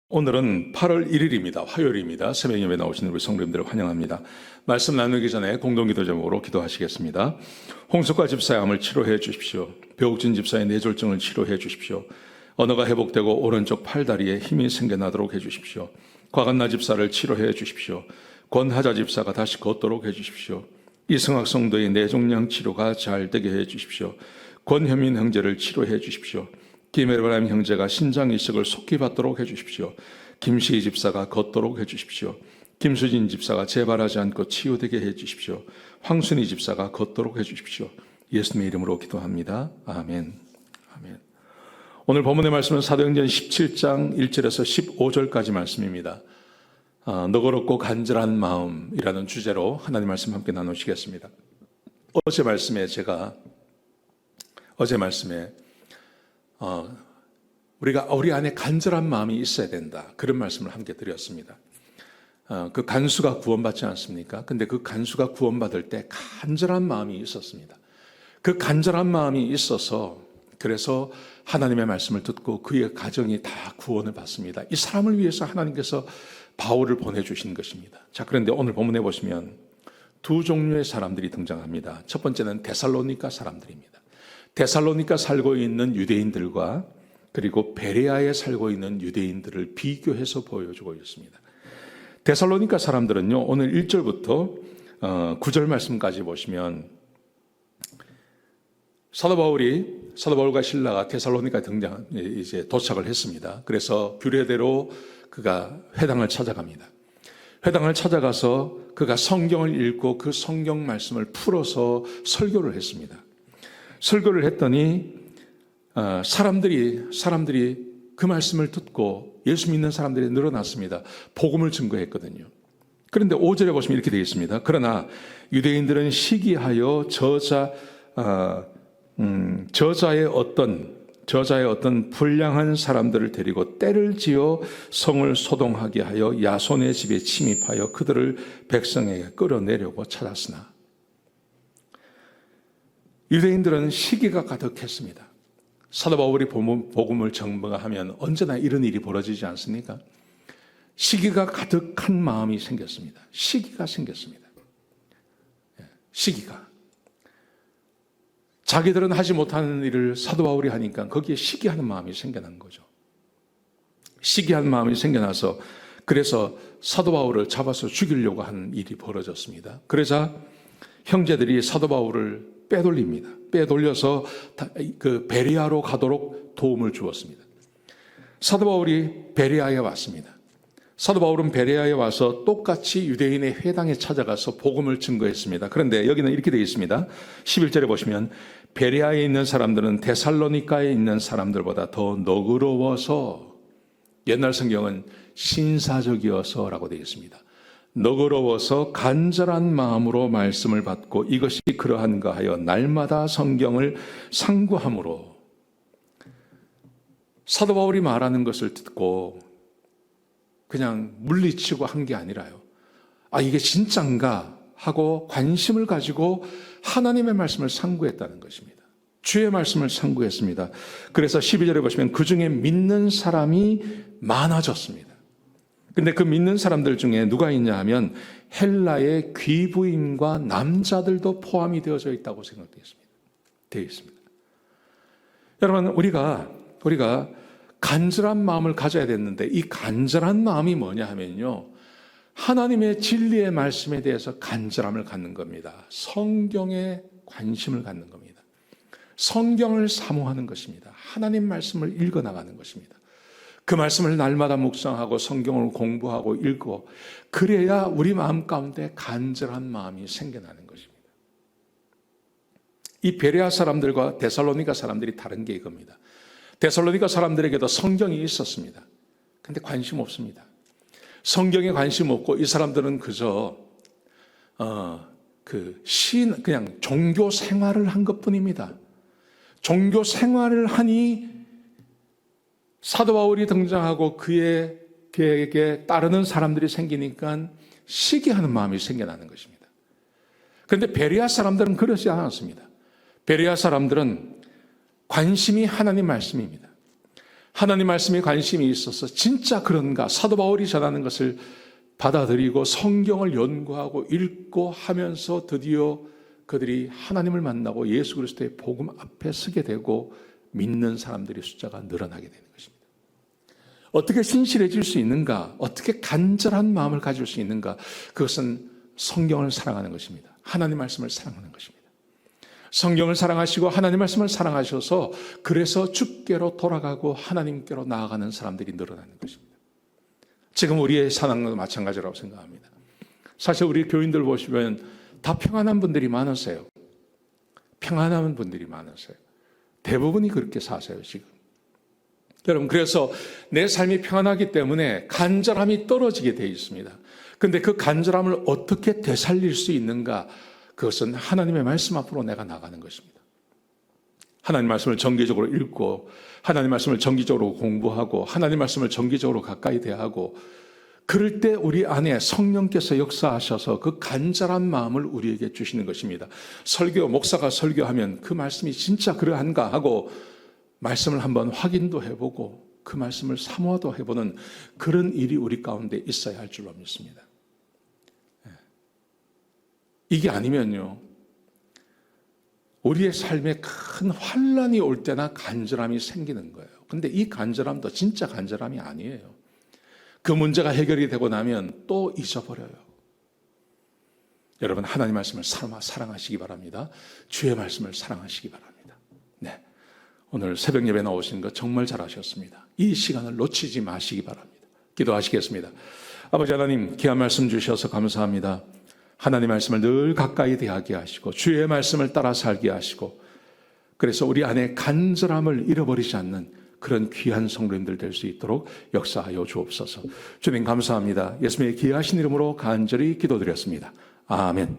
오늘은 8월 1일입니다. 화요일입니다. 새벽 예배 나오시는 우리 성도님들을 환영합니다. 말씀 나누기 전에 공동기도 제목으로 기도하시겠습니다. 홍석화 집사의 암을 치료해 주십시오. 배옥진 집사의 뇌졸중을 치료해 주십시오. 언어가 회복되고 오른쪽 팔다리에 힘이 생겨나도록 해 주십시오. 곽한나 집사를 치료해 주십시오. 권하자 집사가 다시 걷도록 해 주십시오. 이승학 성도의 뇌종양 치료가 잘 되게 해 주십시오. 권현민 형제를 치료해 주십시오. 김혜바람 형제가 신장 이식을 속히 받도록 해주십시오. 김시희 집사가 걷도록 해주십시오. 김수진 집사가 재발하지 않고 치유되게 해주십시오. 황순희 집사가 걷도록 해주십시오. 예수님의 이름으로 기도합니다. 아멘. 아멘. 오늘 본문의 말씀은 사도행전 17장 1절에서 15절까지 말씀입니다. 너그럽고 간절한 마음이라는 주제로 하나님 말씀 함께 나누시겠습니다. 어제 말씀에 우리 안에 간절한 마음이 있어야 된다, 그런 말씀을 함께 드렸습니다. 그 간수가 구원받지 않습니까? 근데 그 간수가 구원받을 때 간절한 마음이 있었습니다. 그 간절한 마음이 있어서 그래서 하나님의 말씀을 듣고 그의 가정이 다 구원을 받습니다. 이 사람을 위해서 하나님께서 바울을 보내주신 것입니다. 자, 그런데 오늘 본문에 보시면 두 종류의 사람들이 등장합니다. 첫 번째는 데살로니가 사람들입니다. 데살로니가 살고 있는 유대인들과 그리고 베레아에 살고 있는 유대인들을 비교해서 보여주고 있습니다. 데살로니가 사람들은요, 오늘 1절부터 9절 말씀까지 보시면 사도 바울과 실라가 데살로니가 이제 도착을 했습니다. 그래서 규례대로 그가 회당을 찾아갑니다. 회당을 찾아가서 그가 성경을 읽고 그 성경 말씀을 풀어서 설교를 했습니다. 설교를 했더니 사람들이 그 말씀을 듣고 예수 믿는 사람들이 늘어났습니다. 복음을 증거했거든요. 그런데 5절에 보시면 이렇게 되어 있습니다. 그러나 유대인들은 시기하여 저자의 어떤 불량한 사람들을 데리고 때를 지어 성을 소동하게 하여 야손의 집에 침입하여 그들을 백성에게 끌어내려고 찾았으나 유대인들은 시기가 가득했습니다. 사도 바울이 복음을 전파하면 언제나 이런 일이 벌어지지 않습니까? 시기가 가득한 마음이 생겼습니다. 시기가 생겼습니다. 시기가. 자기들은 하지 못하는 일을 사도 바울이 하니까 거기에 시기하는 마음이 생겨난 거죠. 시기한 마음이 생겨나서 그래서 사도 바울을 잡아서 죽이려고 하는 일이 벌어졌습니다. 그러자 형제들이 사도 바울을 빼돌립니다. 빼돌려서 그 베레아로 가도록 도움을 주었습니다. 사도 바울이 베레아에 왔습니다. 사도 바울은 베레아에 와서 똑같이 유대인의 회당에 찾아가서 복음을 증거했습니다. 그런데 여기는 이렇게 되어 있습니다. 11절에 보시면 베레아에 있는 사람들은 데살로니가에 있는 사람들보다 더 너그러워서, 옛날 성경은 신사적이어서 라고 되어 있습니다. 너그러워서 간절한 마음으로 말씀을 받고 이것이 그러한가 하여 날마다 성경을 상고함으로, 사도 바울이 말하는 것을 듣고 그냥 물리치고 한 게 아니라요, 이게 진짠가 하고 관심을 가지고 하나님의 말씀을 상고했다는 것입니다. 주의 말씀을 상고했습니다. 그래서 12절에 보시면 그 중에 믿는 사람이 많아졌습니다. 근데 그 믿는 사람들 중에 누가 있냐 하면 헬라의 귀부인과 남자들도 포함이 되어져 있다고 되어 있습니다. 여러분, 우리가 간절한 마음을 가져야 됐는데 이 간절한 마음이 뭐냐 하면요, 하나님의 진리의 말씀에 대해서 간절함을 갖는 겁니다. 성경에 관심을 갖는 겁니다. 성경을 사모하는 것입니다. 하나님 말씀을 읽어나가는 것입니다. 그 말씀을 날마다 묵상하고 성경을 공부하고 읽고, 그래야 우리 마음 가운데 간절한 마음이 생겨나는 것입니다. 이 베레아 사람들과 데살로니가 사람들이 다른 게 이겁니다. 데살로니가 사람들에게도 성경이 있었습니다. 근데 관심 없습니다. 성경에 관심 없고 이 사람들은 그저 그냥 종교 생활을 한 것뿐입니다. 종교 생활을 하니 사도 바울이 등장하고 그에게 따르는 사람들이 생기니까 시기하는 마음이 생겨나는 것입니다. 그런데 베레아 사람들은 그러지 않았습니다. 베레아 사람들은 관심이 하나님 말씀입니다. 하나님 말씀에 관심이 있어서 진짜 그런가 사도 바울이 전하는 것을 받아들이고 성경을 연구하고 읽고 하면서 드디어 그들이 하나님을 만나고 예수 그리스도의 복음 앞에 서게 되고 믿는 사람들의 숫자가 늘어나게 되는 것입니다. 어떻게 신실해질 수 있는가? 어떻게 간절한 마음을 가질 수 있는가? 그것은 성경을 사랑하는 것입니다. 하나님 말씀을 사랑하는 것입니다. 성경을 사랑하시고 하나님 말씀을 사랑하셔서 그래서 주께로 돌아가고 하나님께로 나아가는 사람들이 늘어나는 것입니다. 지금 우리의 상황도 마찬가지라고 생각합니다. 사실 우리 교인들 보시면 다 평안한 분들이 많으세요. 평안한 분들이 많으세요. 대부분이 그렇게 사세요, 지금. 여러분, 그래서 내 삶이 평안하기 때문에 간절함이 떨어지게 되어 있습니다. 근데 그 간절함을 어떻게 되살릴 수 있는가? 그것은 하나님의 말씀 앞으로 내가 나가는 것입니다. 하나님 말씀을 정기적으로 읽고 하나님 말씀을 정기적으로 공부하고 하나님 말씀을 정기적으로 가까이 대하고 그럴 때 우리 안에 성령께서 역사하셔서 그 간절한 마음을 우리에게 주시는 것입니다. 목사가 설교하면 그 말씀이 진짜 그러한가 하고 말씀을 한번 확인도 해보고 그 말씀을 사모도 해보는 그런 일이 우리 가운데 있어야 할 줄로 믿습니다. 이게 아니면요, 우리의 삶에 큰 환란이 올 때나 간절함이 생기는 거예요. 근데 이 간절함도 진짜 간절함이 아니에요. 그 문제가 해결이 되고 나면 또 잊어버려요. 여러분, 하나님 말씀을 사랑하시기 바랍니다. 주의 말씀을 사랑하시기 바랍니다. 네, 오늘 새벽 예배 나오신 거 정말 잘하셨습니다. 이 시간을 놓치지 마시기 바랍니다. 기도하시겠습니다. 아버지 하나님, 귀한 말씀 주셔서 감사합니다. 하나님 말씀을 늘 가까이 대하게 하시고 주의 말씀을 따라 살게 하시고 그래서 우리 안에 간절함을 잃어버리지 않는 그런 귀한 성도님들 될 수 있도록 역사하여 주옵소서. 주님 감사합니다. 예수님의 귀하신 이름으로 간절히 기도드렸습니다. 아멘.